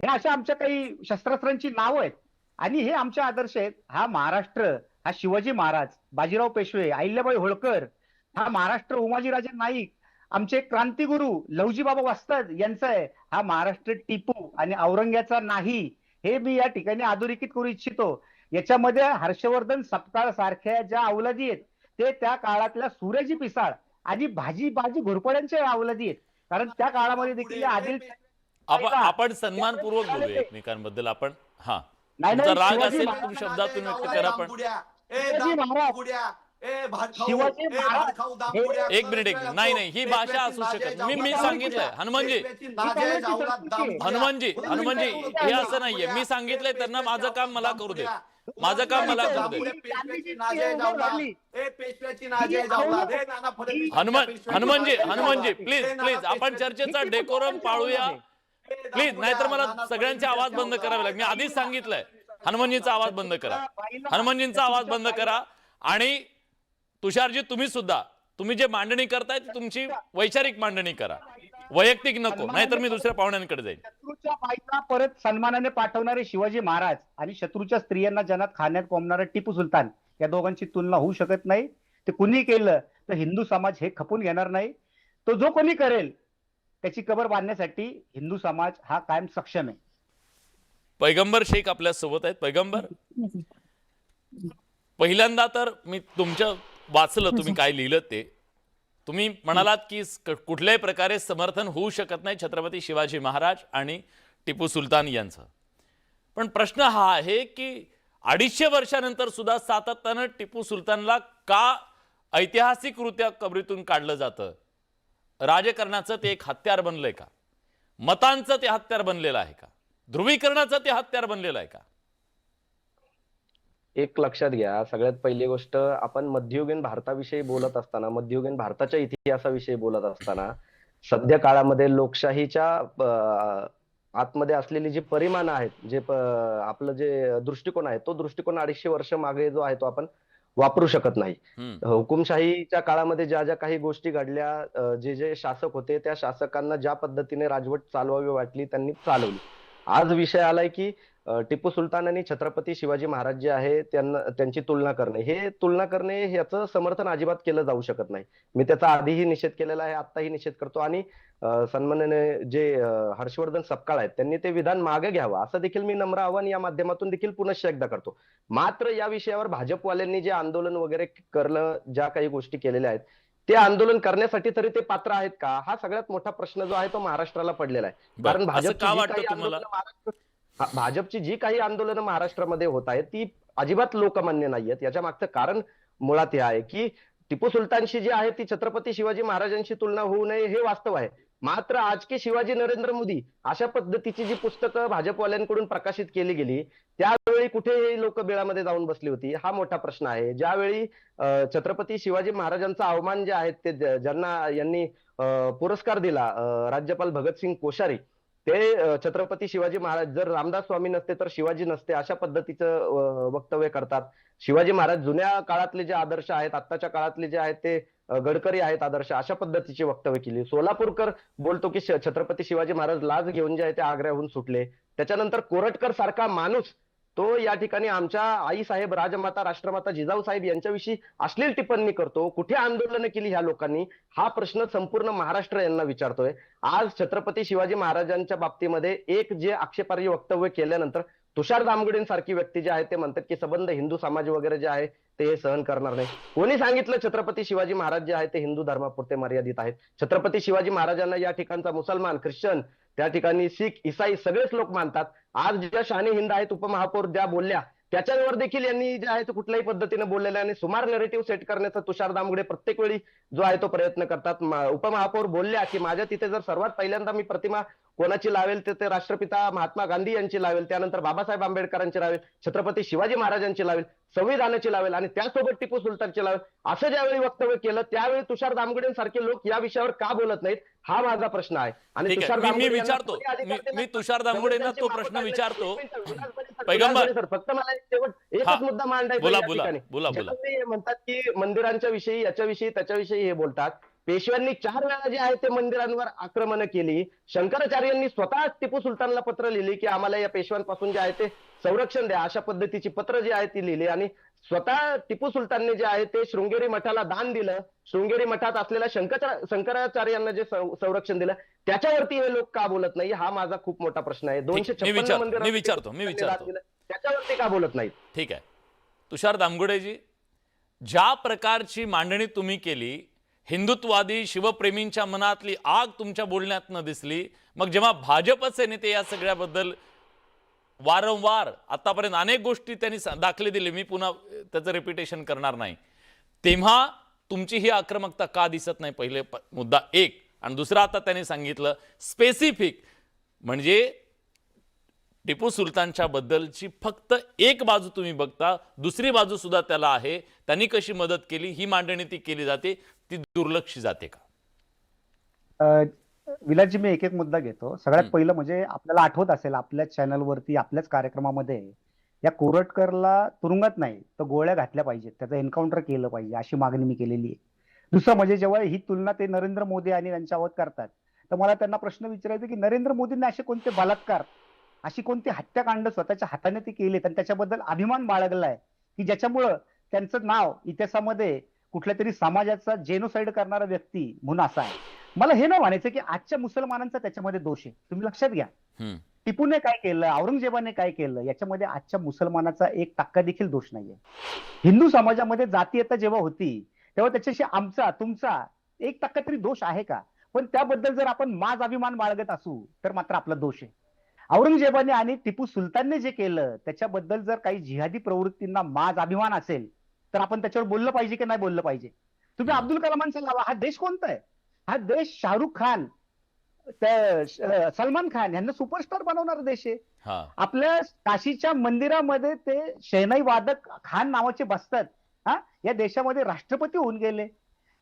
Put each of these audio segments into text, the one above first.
हे अशा आमच्या काही शस्त्रास्त्रांची नावं आहेत आणि हे आमचे आदर्श आहेत. हा महाराष्ट्र, हा शिवाजी महाराज, बाजीराव पेशवे, अहिल्याबाई होळकर, हा महाराष्ट्र उमाजीराजे नाईक, आमचे क्रांतिगुरु लवजी बाबा वस्ताद यांचा आहे. हा महाराष्ट्र टिपू आणि औरंग्याचा नाही, हे मी या ठिकाणी अधोरेखित करू इच्छितो. याच्यामध्ये हर्षवर्धन सपकाळ सारख्या ज्या अवलादी आहेत ते त्या काळातल्या सूर्याजी पिसाळ आणि बाजी घोरपड्यांच्या अवलादी आहेत. कारण त्या काळामध्ये देखील आदिल आपण सन्मानपूर्वक बोलूया एकमेकांबद्दल. आपण हा नाही तुमचा नाही राग शिवाजी असेल महाराज तुम्ही शब्दातून व्यक्त करा. पण शिवाजी महाराज शिवाजी महाराज एक मिनिट नाही नाही, ही भाषा असू शकत. मी सांगितलंय हनुमानजी, हनुमानजी हे असं नाहीये. मी सांगितलंय त्यांना माझं काम मला करू दे, माझं काम मला करू दे. हनुमानजी प्लीज आपण चर्चेचा डेकोरम पाळूया प्लीज, नाहीतर मला सगळ्यांचे आवाज बंद करावे लागेल. मी आधीच सांगितलंय हनुमानजींचा आवाज बंद करा, हनुमानजींचा आवाज बंद करा. आणि तुषारजी तुम्ही सुद्धा, तुम्ही जे मांडणी करताय तुमची वैचारिक मांडणी करा, वैयक्तिक नको, नाहीतर मी दुसऱ्या पाहुण्यांकडे जाईल. शत्रूच्या बाईला परत सन्मानाने पाठवणारे शिवाजी महाराज आणि शत्रूच्या स्त्रियांना जनात खाण्यात कोंबणारा टिपू सुलतान, या दोघांची तुलना होऊ शकत नाही. ते कुणी केलं तर हिंदू समाज हे खपून घेणार नाही. तो जो कोणी करेल त्याची कबर बांधण्यासाठी हिंदू समाज हा कायम सक्षम आहे. पैगंबर शेख आपल्या सोबत आहेत. पैगंबर, पहिल्यांदा तर मी तुमचं वाचलं, तुम्ही काय लिहिलं ते. तुम्ही म्हणालात की कुठल्याही प्रकारे समर्थन होऊ शकत नाही छत्रपती शिवाजी महाराज आणि टिपू सुलतान यांचं. पण प्रश्न हा आहे की 250 वर्षानंतर सुद्धा सातत्यानं टिपू सुलतानला का ऐतिहासिकरित्या कबरीतून काढलं जातं? राजकारणाचं ते एक हत्यार बनलंय का? मतांचं ते हत्यार बनलेलं आहे का? ध्रुवीकरणाचं ते हत्यार बनलेलं आहे का? एक लक्षात घ्या, सगळ्यात पहिली गोष्ट, आपण मध्ययुगीन भारताविषयी बोलत असताना, मध्ययुगीन भारताच्या इतिहासाविषयी बोलत असताना, सध्या काळामध्ये लोकशाहीच्या आतमध्ये असलेली जी परिमाण आहेत, जे आपलं जे दृष्टिकोन आहे, तो दृष्टिकोन 250 वर्ष मागे जो आहे तो आपण वापरू शकत नाही. हुकुमशाहीच्या काळामध्ये ज्या ज्या काही गोष्टी घडल्या, जे जे शासक होते त्या शासकांना ज्या पद्धतीने राजवट चालवावी वाटली त्यांनी चालवली. आज विषय आलाय की टिपू सुलतान आणि छत्रपती शिवाजी महाराज जे आहे त्यांची तुलना करणे, हे तुलना करणे याचं समर्थन अजिबात केलं जाऊ शकत नाही. मी त्याचा आधीही निषेध केलेला आहे, आत्ताही निषेध करतो. आणि सन्माननीय जे हर्षवर्धन सपकाळ आहेत त्यांनी ते विधान मागे घ्यावं असं देखील मी नम्र आवाहन या माध्यमातून देखील पुनश्च एकदा करतो. मात्र या विषयावर भाजपवाल्यांनी जे आंदोलन वगैरे करणं, ज्या काही गोष्टी केलेल्या आहेत, ते आंदोलन करण्यासाठी तरी ते पात्र आहेत का, हा सगळ्यात मोठा प्रश्न जो आहे तो महाराष्ट्राला पडलेला आहे. कारण भाजपची जी काही आंदोलनं महाराष्ट्रामध्ये होत आहेत ती अजिबात लोकमान्य नाहीयेत. याच्या मागचं कारण मुळात हे आहे की टिपू सुलतानशी जी आहे ती छत्रपती शिवाजी महाराजांशी तुलना होऊ नये हे वास्तव आहे. मात्र आज के शिवाजी नरेंद्र मोदी अशा पद्धतीची जी पुस्तकं भाजपवाल्यांकडून प्रकाशित केली गेली, त्यावेळी कुठे लोक बिळामध्ये जाऊन बसली होती, हा मोठा प्रश्न आहे. ज्यावेळी छत्रपती शिवाजी महाराजांचा अवमान जे आहे ते ज्यांना यांनी पुरस्कार दिला, राज्यपाल भगतसिंग कोश्यारी, ते छत्रपती शिवाजी महाराज, जर रामदास स्वामी नसते तर शिवाजी नसते, अशा पद्धतीचं वक्तव्य करतात. शिवाजी महाराज जुन्या काळातले जे आदर्श आहेत, आत्ताच्या काळातले जे आहेत ते गडकरी आहेत आदर्श, अशा पद्धतीची वक्तव्य केली. सोलापूरकर बोलतो की छत्रपती शिवाजी महाराज लाज घेऊन जे आहे ते आग्र्याहून सुटले. त्याच्यानंतर कोरटकर सारखा माणूस तो या ठिकाणी आमच्या आई साहेब, राजमाता, राष्ट्रमाता जिजाऊ साहेब यांच्याविषयी अश्लील टिप्पणी करतो. कुठे आंदोलनं केली ह्या लोकांनी, हा प्रश्न संपूर्ण महाराष्ट्र यांना विचारतोय. आज छत्रपती शिवाजी महाराजांच्या बाबतीमध्ये एक जे आक्षेपार्ह वक्तव्य केल्यानंतर तुषार दामगुडेंसारखी व्यक्ती जे आहे ते म्हणतात की सबंध हिंदू समाज वगैरे जे आहे ते हे सहन करणार नाही. कोणी सांगितलं छत्रपती शिवाजी महाराज जे आहे ते हिंदू धर्मापुरते मर्यादित आहेत? छत्रपती शिवाजी महाराजांना या ठिकाणचा मुसलमान, ख्रिश्चन, त्या ठिकाणी शीख, ईसाई सगळेच लोक मानतात. आज ज्या शाने हिंद आहेत उपमहापौर ज्या बोलल्या, त्याच्यावर देखील यांनी जे आहे तो कुठल्याही पद्धतीने बोललेला आणि सुमार नेरेटिव्ह सेट करण्याचा तुषार दामगुडे प्रत्येक वेळी जो आहे तो प्रयत्न करतात. उपमहापौर बोलल्या की माझ्या तिथे जर सर्वात पहिल्यांदा मी प्रतिमा कोणाची लावेल तर ते राष्ट्रपिता महात्मा गांधी यांची लावेल, त्यानंतर बाबासाहेब आंबेडकरांची लावेल, छत्रपती शिवाजी महाराजांची लावेल, संविधानाची लावेल आणि त्यासोबत टिपू सुलतानची लावेल, असं ज्यावेळी वक्तव्य केलं त्यावेळी तुषार दामगुडेंसारखे लोक या विषयावर का बोलत नाहीत, हा माझा प्रश्न आहे. आणि तुषार मी विचारतो, मी तुषार दामगुडेंना तो प्रश्न विचारतो. पैगंबर, फक्त मला एकच मुद्दा मांडायचा. बोला. म्हणतात की मंदिरांच्या विषयी, याच्याविषयी, त्याच्याविषयी हे बोलतात. पेशव्यांनी 4 वेळा जे आहे ते मंदिरांवर आक्रमण केली. शंकराचार्यांनी स्वतः टिपू सुलतानला पत्र लिहिली की आम्हाला या पेशव्यांपासून जे आहे ते संरक्षण द्या, अशा पद्धतीची पत्र जी आहे ती लिहिली. आणि स्वतः टिपू सुलतानने जे आहे ते शृंगेरी मठाला दान दिलं. शृंगेरी मठात असलेल्या शंकराचार्यांना जे संरक्षण दिलं, त्याच्यावरती हे लोक का बोलत नाही, हा माझा खूप मोठा प्रश्न आहे. 256 मी विचारतो. त्याच्यावरती का बोलत नाहीत? ठीक आहे. तुषार दामगुडेजी, ज्या प्रकारची मांडणी तुम्ही केली, हिंदुत्ववादी शिवप्रेमींच्या मनातली आग तुमच्या बोलण्यातनं दिसली. मग जेव्हा भाजपचे नेते या सगळ्याबद्दल वारंवार आतापर्यंत अनेक गोष्टी त्यांनी दाखले दिले, मी पुन्हा त्याचं रिपिटेशन करणार नाही, तेव्हा तुमची ही आक्रमकता का दिसत नाही? पहिले मुद्दा एक. आणि दुसरा, आता त्यांनी सांगितलं स्पेसिफिक, म्हणजे टिपू सुलतानच्या बद्दलची फक्त एक बाजू तुम्ही बघता, दुसरी बाजू सुद्धा त्याला आहे. त्यांनी कशी मदत केली ही मांडणी ती केली जाते, ती दुर्लक्षी जाते का? विलासजी, मी एक एक मुद्दा घेतो. सगळ्यात पहिलं म्हणजे आपल्याला आठवत असेल, आपल्या चॅनलवरती आपल्याच कार्यक्रमामध्ये या कोरटकरला तुरुंगात नाही तर गोळ्या घातल्या पाहिजेत, त्याचं एन्काउंटर केलं पाहिजे, अशी मागणी मी केलेली आहे. दुसरं म्हणजे जेव्हा ही तुलना ते नरेंद्र मोदी आणि त्यांच्यावर करतात, तर मला त्यांना प्रश्न विचारायचा की नरेंद्र मोदींनी असे कोणते बलात्कार, अशी कोणती हत्याकांड स्वतःच्या हाताने ते केलेत आणि त्याच्याबद्दल अभिमान बाळगलाय की ज्याच्यामुळं त्यांचं नाव इतिहासामध्ये कुठल्या तरी समाजाचा जेनोसाइड करणारा व्यक्ती म्हणून असा आहे. मला हे नाही म्हणायचं की आजच्या मुसलमानांचा त्याच्यामध्ये दोष आहे. तुम्ही लक्षात घ्या, टिपूने काय केलं, औरंगजेबाने काय केलं, याच्यामध्ये आजच्या मुसलमानाचा 1% देखील दोष नाहीये. हिंदू समाजामध्ये जातीयता जेव्हा होती तेव्हा त्याच्याशी आमचा तुमचा 1% तरी दोष आहे का? पण त्याबद्दल जर आपण माज अभिमान बाळगत असू तर मात्र आपला दोष आहे. औरंगजेबाने आणि टिपू सुलतानने जे केलं त्याच्याबद्दल जर काही जिहादी प्रवृत्तींना माज अभिमान असेल तर आपण त्याच्यावर बोललं पाहिजे की नाही बोललं पाहिजे? तुम्ही अब्दुल कलामांचा लावा. हा देश कोणता आहे? हा देश शाहरुख खान, सलमान खान यांना सुपरस्टार बनवणारा देश आहे. आपल्या काशीच्या मंदिरामध्ये ते शहनाई वादक खान नावाचे बसतात. या देशामध्ये राष्ट्रपती होऊन गेले.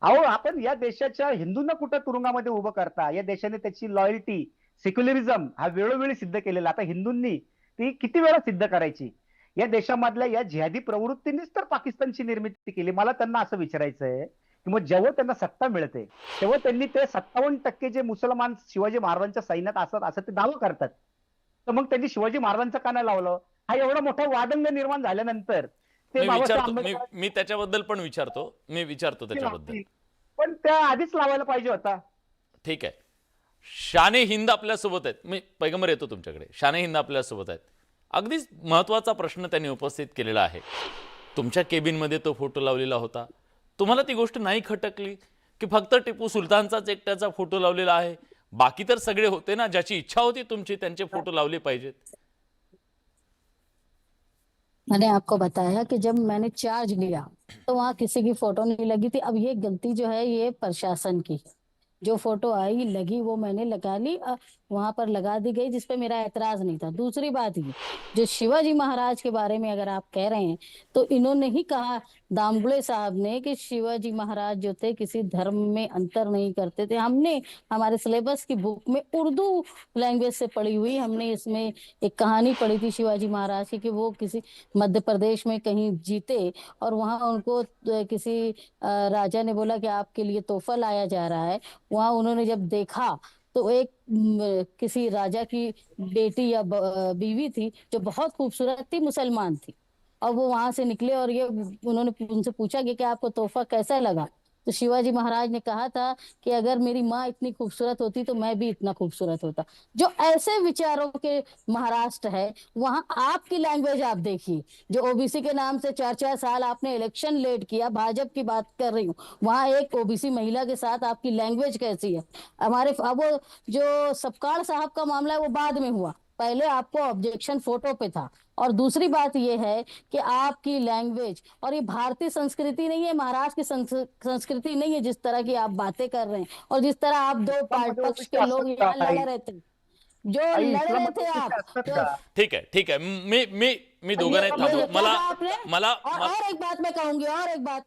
अहो, आपण या देशाच्या हिंदूंना कुठं तुरुंगामध्ये उभं करता? या देशाने त्याची लॉयल्टी, सेक्युलरिझम हा वेळोवेळी सिद्ध केलेला. आता हिंदूंनी ती किती वेळा सिद्ध करायची? या देशामधल्या या जिहादी प्रवृत्तींनीच तर पाकिस्तानची निर्मिती केली. मला त्यांना असं विचारायचंय की मग जेव्हा त्यांना सत्ता मिळते तेव्हा त्यांनी ते 57% जे मुसलमान शिवाजी महाराजांच्या सैन्यात असतात असं ते दावा करतात, तर मग त्यांनी शिवाजी महाराजांचं का नाही लावलं? हा एवढा मोठा वादंग निर्माण झाल्यानंतर ते मी त्याच्याबद्दल पण विचारतो त्याच्याबद्दल, पण त्या आधीच लावायला पाहिजे होता. ठीक आहे. शाने हिंद आपल्यासोबत आहेत. मी पैगंबर येतो तुमच्याकडे. शाने हिंद आपल्यासोबत आहेत. अगदीच महत्वाचा प्रश्न त्यांनी उपस्थित केलेला आहे. तुमच्या केबिनमध्ये तो फोटो लावलेला होता. तुम्हाला ती गोष्ट नाही खटकली की फक्त टिपू सुलतानचाच एकट्याचा फोटो लावलेला आहे? बाकी तर सगळे होते ना, ज्याची इच्छा होती तुमची त्यांचे फोटो लावले पाहिजेत. मैंने आपको बताया कि जब मैंने चार्ज लिया तो वहाँ किसी की फोटो नहीं लगी थी। अब ये गलती जो है ये प्रशासन की, जो फोटो आई लगी वो मैंने लगा ली, वहां पर लगा दी गई जिसपे मेरा ऐतराज नहीं था। दूसरी बात ये, जो शिवाजी महाराज के बारे में अगर आप कह रहे हैं तो इन्होंने ही कहा, दामगुड़े साहब ने, कि शिवाजी महाराज जो थे किसी धर्म में अंतर नहीं करते थे। हमने हमारे सिलेबस की बुक में उर्दू लैंग्वेज से पढ़ी हुई, हमने इसमें एक कहानी पढ़ी थी शिवाजी महाराज की कि वो किसी मध्य प्रदेश में कहीं जीते और वहां उनको किसी राजा ने बोला कि आपके लिए तोहफा लाया जा रहा है। वहां उन्होंने जब देखा तो एक किसी राजा की बेटी या बीवी थी जो बहुत खूबसूरत थी, मुसलमान थी, और वो वहां से निकले और ये उन्होंने उनसे पूछा कि आपको तोहफा कैसा लगा? तो शिवाजी महाराज ने कहा था कि अगर मेरी माँ इतनी खूबसूरत होती तो मैं भी इतना खूबसूरत होता। जो ऐसे विचारों के महाराष्ट्र है, वहां आपकी लैंग्वेज आप देखिए। जो ओबीसी के नाम से 4-4 साल आपने इलेक्शन लेट किया, भाजपा की बात कर रही हूँ, वहां एक ओबीसी महिला के साथ आपकी लैंग्वेज कैसी है? हमारे वो जो सपकाल साहब का मामला है वो बाद में हुआ, पहले आपको ऑब्जेक्शन फोटो पे था। और दूसरी बात यह है कि आपकी लैंग्वेज, और ये भारतीय संस्कृति नहीं है, महाराष्ट्र की संस्कृति नहीं है जिस तरह की आप बातें कर रहे हैं, और जिस तरह आप दो पक्ष के लोग यहाँ लड़ रहे थे, जो लड़ रहे थे आप। ठीक है, मी दोघं नाही थांबतो. मला और एक बात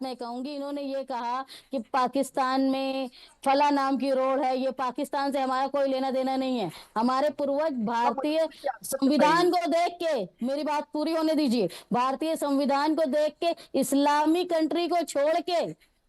मैं कहूंगी, इन्होंने ये कहा कि पाकिस्तान में फला नाम की रोड है, ये पाकिस्तान से हमारा कोई लेना देना नहीं है। हमारे पूर्वज भारतीय संविधान को देख के, मेरी बात पूरी होने दीजिए, भारतीय संविधान को देख के इस्लामी कंट्री को छोड़ के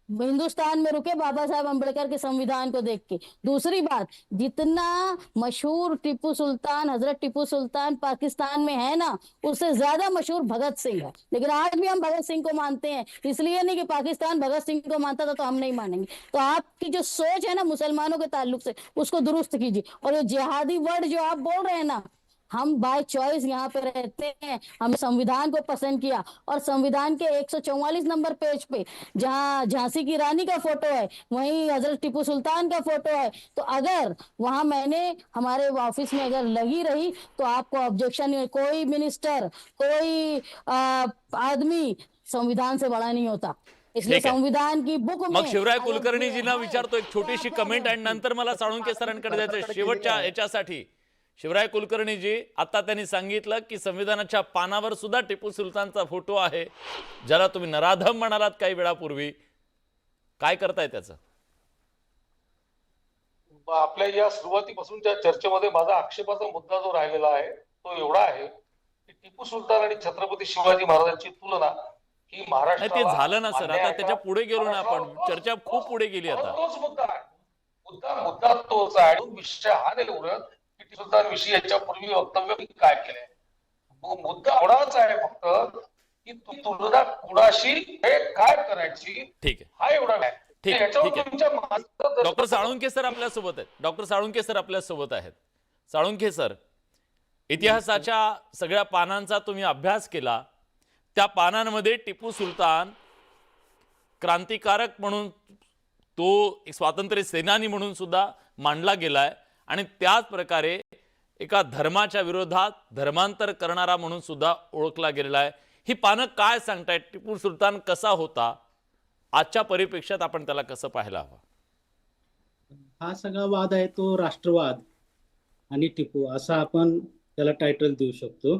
हिंदुस्तान में रुके बाबा साहब अम्बेडकर के संविधान को देख के। दूसरी बात, जितना मशहूर टिप्पू सुल्तान, हजरत टिप्पू सुल्तान पाकिस्तान में है ना, उससे ज्यादा मशहूर भगत सिंह है। लेकिन आज भी हम भगत सिंह को मानते हैं, इसलिए नहीं कि पाकिस्तान भगत सिंह को मानता था तो हम नहीं मानेंगे। तो आपकी जो सोच है ना मुसलमानों के ताल्लुक से, उसको दुरुस्त कीजिए। और ये जिहादी वर्ड जो आप बोल रहे हैं ना, हम बाय चॉइस यहाँ पे रहते हैं, हमने संविधान को पसंद किया। और संविधान के 144 नंबर पेज पे जहाँ झांसी की रानी का फोटो है, वहीं हजरत टिप्पू सुल्तान का फोटो है। तो अगर वहां मैंने हमारे ऑफिस में अगर लगी रही तो आपको ऑब्जेक्शन नहीं। कोई मिनिस्टर, कोई आदमी संविधान से बड़ा नहीं होता। इसलिए ठीक आहे. संविधान की बुक मग में शिवराय अगर कुलकर्णीजींना है, विचारतो एक छोटीशी तो आप कमेंट आणि नंतर मला साळुंके सरांकडे द्यायचं शेवटच्या याच्यासाठी. शिवराय कुलकर्णीजी, आता त्यांनी सांगितलं की संविधानाच्या पानावर सुद्धा टिपू सुलतानचा फोटो आहे, ज्याला तुम्ही नराधम म्हणालात काही वेळापूर्वी. काय करताय त्याचं? आपल्या या सुरुवातीपासूनच्या चर्चेमध्ये माझा आक्षेपाचा मुद्दा जो राहिलेला आहे तो एवढा आहे की टिपू सुलतान आणि छत्रपती शिवाजी महाराजांची तुलना ही नाही, ते महाराष्ट्राला झालं ना सर. मान्य आता आहे का? त्याच्या पुढे गेलो ना आपण. महाराष्ट्राला चर्चा खूप पुढे गेली आता. तोच मुद्दा आहे. मुद्दा तोच आहे. विषय हा नाही उरत की टिपू सुलतान विषयी याच्यापूर्वी वक्तव्य मी काय केलंय. मुद्दा एवढाच आहे फक्त की ती तुलना कुणाशी हे काय करायची, ठीक आहे, हा एवढा आहे. ठीक आहे, याच्यावर ठीक आहे. तुमच्या माणसाचं डॉक्टर साळुंके सर आपल्यासोबत आहेत. डॉक्टर साळुंके सर आपल्यासोबत आहेत. साळुंके सर, इतिहासाच्या सगळ्या पानांचा तुम्ही अभ्यास केला. त्या पानांमध्ये टिपू सुलतान क्रांतिकारक म्हणून, तो एक स्वातंत्र्य सेनानी म्हणून सुद्धा मांडला गेलाय आणि त्याच प्रकारे एका धर्माच्या विरोधात धर्मांतर करणारा म्हणून सुद्धा ओळखला गेलेला आहे. ही पानं काय सांगतायत? टिपू सुलतान कसा होता? आजच्या परिप्रेक्ष्यात आपण त्याला कसं पाहायला हवं? हा सगळा वाद आहे तो राष्ट्रवाद आणि टिपू असा आपण त्याला टायटल देऊ शकतो.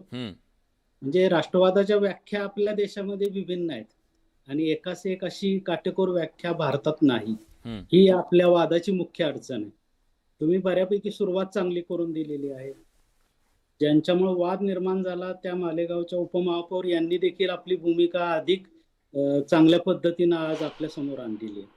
म्हणजे राष्ट्रवादाच्या व्याख्या आपल्या देशामध्ये विभिन्न आहेत आणि एकास एक अशी काटेकोर व्याख्या भारतात नाही. ही आपल्या वादाची मुख्य अडचण आहे. तुम्ही बऱ्यापैकी सुरुवात चांगली करून दिलेली आहे. ज्यांच्यामुळे वाद निर्माण झाला त्या मालेगावच्या उपमहापौर यांनी देखील आपली भूमिका अधिक चांगल्या पद्धतीनं आज आपल्या समोर आणलेली आहे.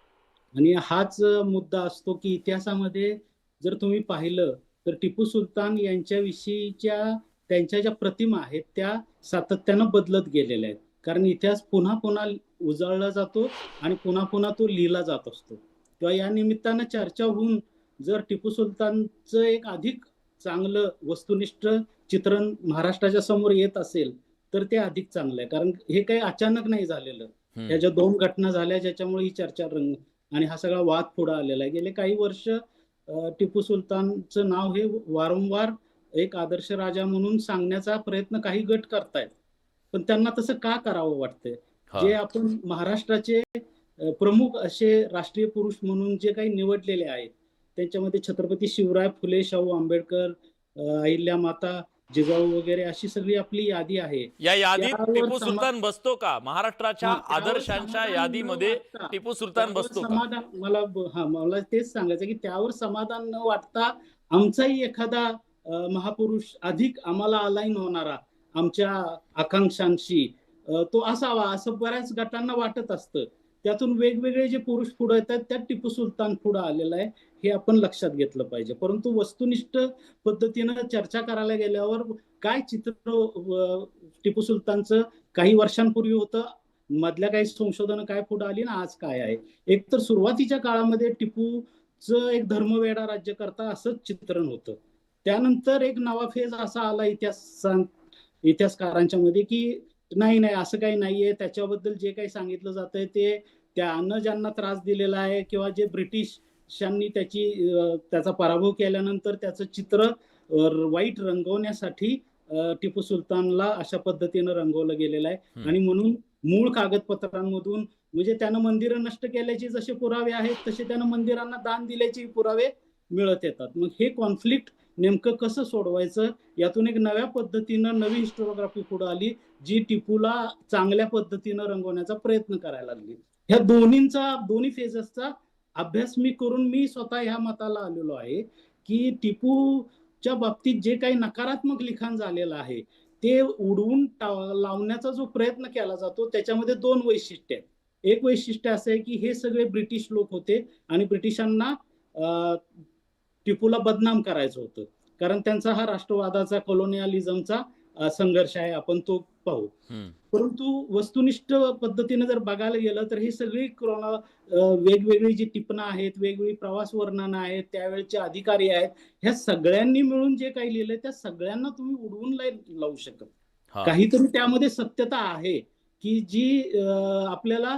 आणि हाच मुद्दा असतो की इतिहासामध्ये जर तुम्ही पाहिलं तर टिपू सुलतान यांच्याविषयीच्या त्यांच्या ज्या प्रतिमा आहेत त्या सातत्यानं बदलत गेलेल्या आहेत. कारण इतिहास पुन्हा पुन्हा उजळला जातो आणि पुन्हा पुन्हा तो लिहिला जात असतो. किंवा या निमित्तानं चर्चा होऊन जर टिपू सुलतानचं एक अधिक चांगलं वस्तुनिष्ठ चित्रण महाराष्ट्राच्या समोर येत असेल तर ते अधिक चांगलं आहे. कारण हे काही अचानक नाही झालेलं. ह्या ज्या 2 घटना झाल्या ज्याच्यामुळे ही चर्चा रंग आणि हा सगळा वाद पुढे आलेला आहे. गेले काही वर्ष टिपू सुलतानचं नाव हे वारंवार एक आदर्श राजा म्हणून सांगण्याचा प्रयत्न काही गट करतायत. पण त्यांना तसं का करावं वाटतंय? जे आपण महाराष्ट्राचे प्रमुख असे राष्ट्रीय पुरुष म्हणून जे काही निवडलेले आहेत त्यांच्यामध्ये छत्रपती शिवराय फुले, शाहू आंबेडकर, अहिल्या माता, जिजाऊ वगैरे अशी सगळी आपली यादी आहे. या यादीत टिपू सुलतान बसतो का? महाराष्ट्राच्या आदर्शांच्या यादीमध्ये टिपू सुलतान बसतो का? मला तेच सांगायचं की त्यावर समाधान न वाटता आमचाही एखादा महापुरुष अधिक आम्हाला अलाइन होणारा आमच्या आकांक्षांशी तो असावा असं बऱ्याच गटांना वाटत असतं. त्यातून वेगवेगळे जे पुरुष पुढे येतात त्यात टिपू सुलतान पुढे आलेला आहे हे आपण लक्षात घेतलं पाहिजे. परंतु वस्तुनिष्ठ पद्धतीनं चर्चा करायला गेल्यावर काय चित्र टिपू सुलतानचं काही वर्षांपूर्वी होतं, मधल्या काही संशोधन काय पुढे आली ना आज काय आहे. एक तर सुरुवातीच्या काळामध्ये टिपूचं एक धर्मवेडा राज्यकर्ता असंच चित्रण होतं. त्यानंतर एक नवा फेज असा आला इतिहासकारांच्या मध्ये की नाही असं काही नाहीये, त्याच्याबद्दल जे काही सांगितलं जातंय ते त्यानं ज्यांना त्रास दिलेला आहे किंवा जे ब्रिटिशांनी त्याचा पराभव केल्यानंतर त्याचं चित्र वाईट रंगवण्यासाठी टिपू सुलतानला अशा पद्धतीनं रंगवलं गेलेलं आहे. आणि म्हणून मूळ कागदपत्रांमधून म्हणजे त्यानं मंदिरं नष्ट केल्याचे जसे पुरावे आहेत तसे त्यानं मंदिरांना दान दिल्याचे पुरावे मिळत येतात. मग हे कॉन्फ्लिक्ट नेमकं कसं सोडवायचं यातून एक नव्या पद्धतीनं नवी हिस्टोग्राफी पुढे आली जी टिपूला चांगल्या पद्धतीनं रंगवण्याचा प्रयत्न करायला लागली. ह्या दोन्ही फेजेसचा अभ्यास मी करून मी स्वतः ह्या मताला आलेलो आहे की टिपूच्या बाबतीत जे काही नकारात्मक लिखाण झालेलं आहे ते उडवून लावण्याचा जो प्रयत्न केला जातो त्याच्यामध्ये 2 वैशिष्ट्य आहेत. एक वैशिष्ट्य असं आहे की हे सगळे ब्रिटिश लोक होते आणि ब्रिटिशांना टिपूला बदनाम करायचं होतं, कारण त्यांचा हा राष्ट्रवादाचा कॉलोनियलिझमचा संघर्ष आहे, आपण तो पाहू. परंतु वस्तुनिष्ठ पद्धतीने जर बघायला गेलं तर ही सगळी वेगवेगळी जी टिपणं आहेत, वेगवेगळी प्रवास वर्णनं आहेत, त्यावेळेचे अधिकारी आहेत, ह्या सगळ्यांनी मिळून जे काही लिहिलंय त्या सगळ्यांना तुम्ही उडवून लावू शकत. काहीतरी त्यामध्ये सत्यता आहे की जी आपल्याला